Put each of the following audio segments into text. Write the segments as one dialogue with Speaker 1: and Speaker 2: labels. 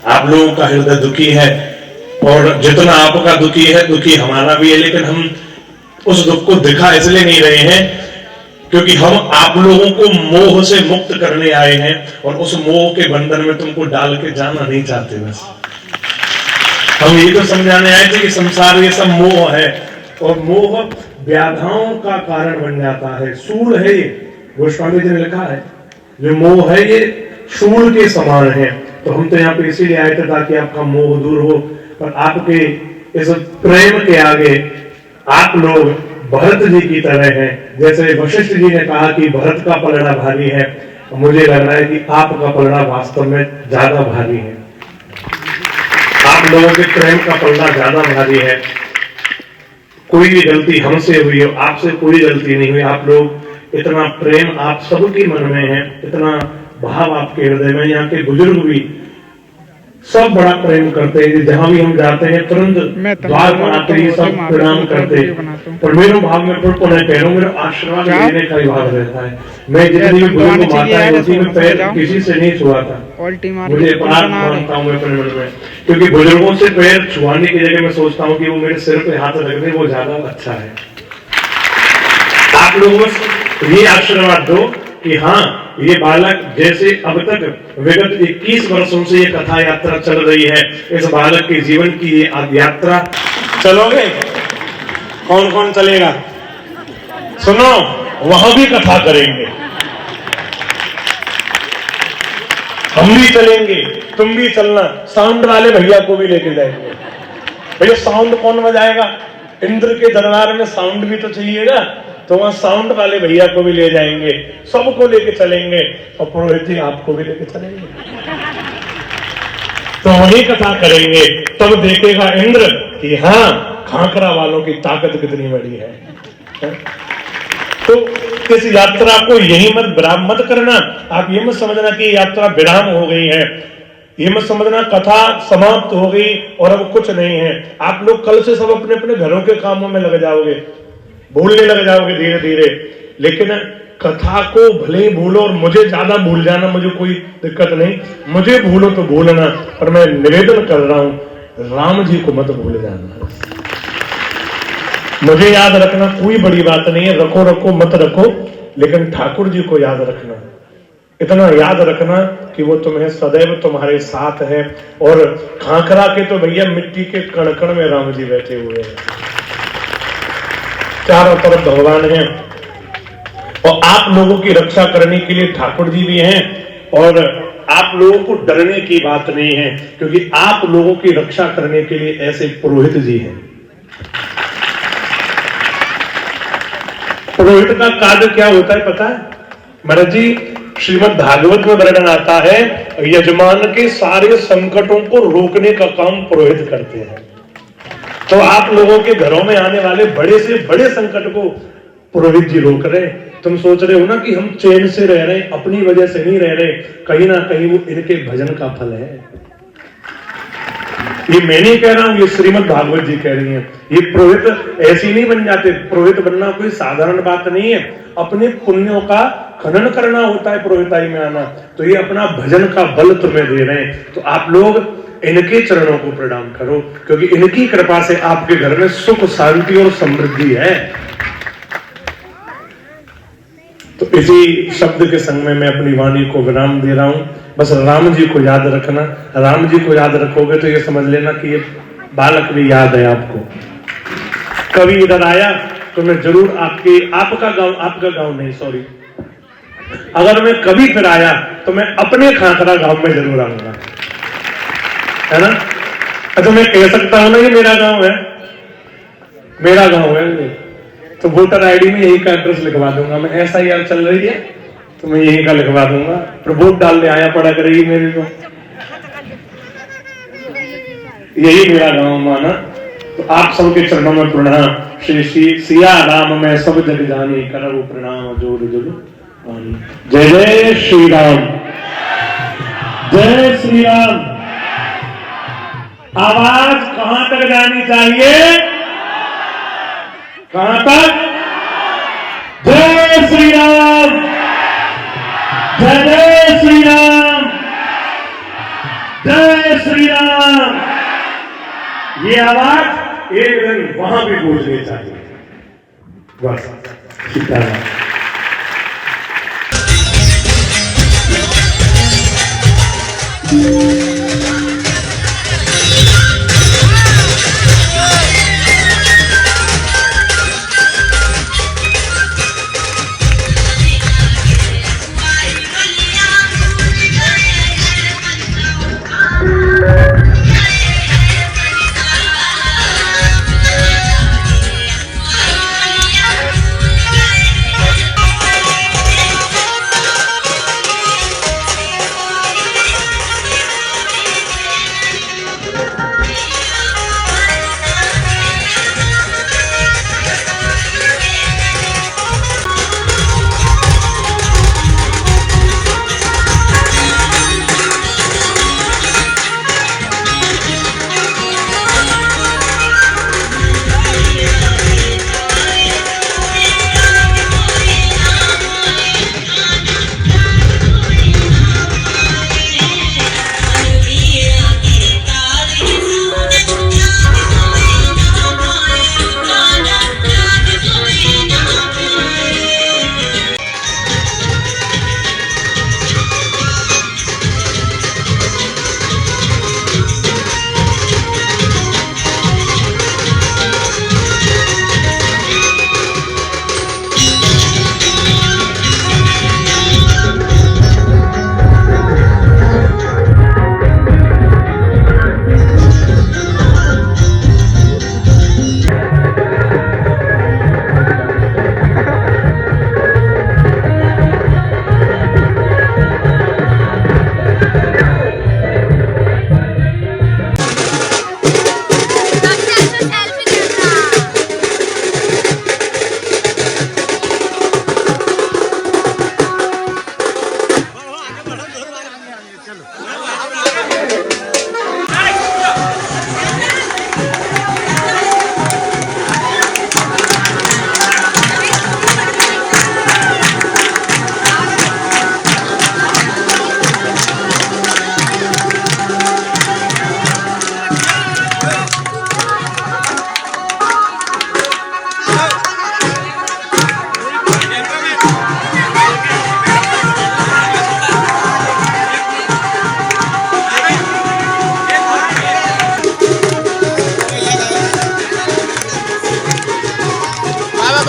Speaker 1: आप लोगों का हृदय दुखी है और जितना आपका दुखी है, दुखी हमारा भी है, लेकिन हम उस दुख को दिखा इसलिए नहीं रहे हैं क्योंकि हम आप लोगों को मोह से मुक्त करने आए हैं और उस मोह के बंधन में तुमको डाल के जाना नहीं चाहते। बस हम ये तो समझाने आए थे कि संसार ये सब मोह है और मोह व्याधाओं का कारण बन जाता है। सूल है ये, गोस्वामी जी ने लिखा है, जो मोह है ये सूल के समान है। तो हम तो यहाँ पे इसीलिए आए थे ताकि आपका मोह दूर हो, पर आपके इस प्रेम के आगे आप लोग भरत जी की तरह हैं। जैसे वशिष्ठ जी ने कहा कि भरत का पलड़ा भारी है, मुझे लग रहा है कि आपका पलड़ा वास्तव में ज्यादा भारी है। आप लोगों के प्रेम का पलड़ा ज्यादा भारी है। कोई भी गलती हमसे हुई हो, आपसे कोई गलती नहीं हुई। आप लोग इतना प्रेम आप सबके मन में है, इतना भाव आपके हृदय में। यहाँ के बुजुर्ग भी सब बड़ा प्रेम करते हैं, जहां भी हम जाते हैं तुरंत द्वार पर आते ही सब प्रणाम करते हैं। पर मेरे भाव में पुनः पैरों में आशीर्वाद लेने का भाव रहता है। मैं जितनी भी बुजुर्ग को माता है उसी में पैर किसी से नहीं छुआ था। मुझे अपराध मानता हूँ मैं अपने मन में, क्योंकि बुजुर्गों से पैर छुआने की जगह मैं सोचता हूँ कि वो मेरे सिर पे हाथ रख दे, वो ज्यादा अच्छा है। आप लोगों ये आशीर्वाद दो कि हाँ, ये बालक जैसे अब तक विगत 21 वर्षों से ये कथा यात्रा चल रही है, इस बालक के जीवन की ये यात्रा चलोगे? कौन कौन चलेगा? सुनो, वहां भी कथा करेंगे, हम भी चलेंगे, तुम भी चलना। साउंड वाले भैया को भी लेके जाएंगे। भैया साउंड कौन बजाएगा? इंद्र के दरबार में साउंड भी तो चाहिएगा, तो वहां साउंड वाले भैया को भी ले जाएंगे, सबको लेके चलेंगे और पुरोहित जी आपको भी लेके चलेंगे। तो वही कथा करेंगे, तब देखेगा इंद्र कि हाँ, खाकरा वालों की ताकत कितनी बड़ी है। तो इस यात्रा को यही मत विराम मत करना। आप ये मत समझना कि यात्रा विराम हो गई है, ये मत समझना कथा समाप्त हो गई और अब कुछ नहीं है। आप लोग कल से सब अपने अपने घरों के कामों में लग जाओगे, भूलने लग जाओगे धीरे धीरे। लेकिन कथा को भले ही भूलो और मुझे ज्यादा भूल जाना, मुझे कोई दिक्कत नहीं, मुझे भूलो तो भूलना, पर मैं निवेदन कर रहा हूं राम जी को मत भूल जाना। मुझे याद रखना कोई बड़ी बात नहीं है, रखो रखो मत रखो, लेकिन ठाकुर जी को याद रखना। इतना याद रखना कि वो तुम्हें सदैव तुम्हारे साथ है। और खाकरा के तो भैया मिट्टी के कण कण में राम जी बैठे हुए हैं, चारों तरफ भगवान हैं और आप लोगों की रक्षा करने के लिए ठाकुर जी भी हैं। और आप लोगों को डरने की बात नहीं है, क्योंकि आप लोगों की रक्षा करने के लिए ऐसे पुरोहित जी हैं। पुरोहित का कार्य क्या होता है पता है महाराज जी? श्रीमद् भागवत में वर्णन आता है, यजमान के सारे संकटों को रोकने का काम पुरोहित करते हैं। तो आप लोगों के घरों में आने वाले बड़े से बड़े संकट को पुरोहित जी रोक रहे हैं। तुम सोच रहे हो ना कि हम चैन से रह रहे हैं, अपनी वजह से नहीं रह रहे, कहीं ना कहीं वो इनके भजन का फल है। ये मैं नहीं कह रहा हूं, ये श्रीमद् भागवत जी कह रही हैं। ये पुरोहित ऐसे नहीं बन जाते। पुरोहित बनना कोई साधारण बात नहीं है, अपने पुण्यों का खनन करना होता है पुरोहिताई में आना। तो ये अपना भजन का बल तुम्हें दे रहे हैं, तो आप लोग इनके चरणों को प्रणाम करो, क्योंकि इनकी कृपा से आपके घर में सुख शांति और समृद्धि है। तो इसी शब्द के संग में मैं अपनी वाणी को विराम दे रहा हूं। बस राम जी को याद रखना। राम जी को याद रखोगे तो ये समझ लेना कि ये बालक भी याद है आपको। कभी इधर आया तो मैं जरूर आपका गांव नहीं, सॉरी, अगर मैं कभी फिर आया तो मैं अपने खाकरा गांव में जरूर आऊंगा, है ना? अच्छा, मैं कह सकता हूं ना ये मेरा गांव है, मेरा गांव है, तो वोटर आईडी में यही का एड्रेस लिखवा दूंगा मैं। SIR चल रही है तो मैं यही का लिखवा दूंगा, पर वोट डालने आया पड़ा करेगी मेरे को। यही मेरा गांव माना। तो आप सबके चरणों में प्रणाम। श्री सिया राम में सब जग जानी, करो प्रणाम जोड़ जोड़। जय जय श्री राम, जय श्री राम। आवाज कहां तक जानी चाहिए? कहां तक? जय श्री राम, जय जय श्री राम। जय श्री राम। ये आवाज एक दिन वहां भी गूंजनी चाहिए। बस सीताराम।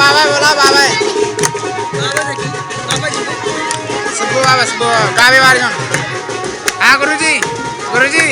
Speaker 2: बाबा बोला बाबा सुबह बाबा सुबह कावे बारी हाँ गुरुजी गुरुजी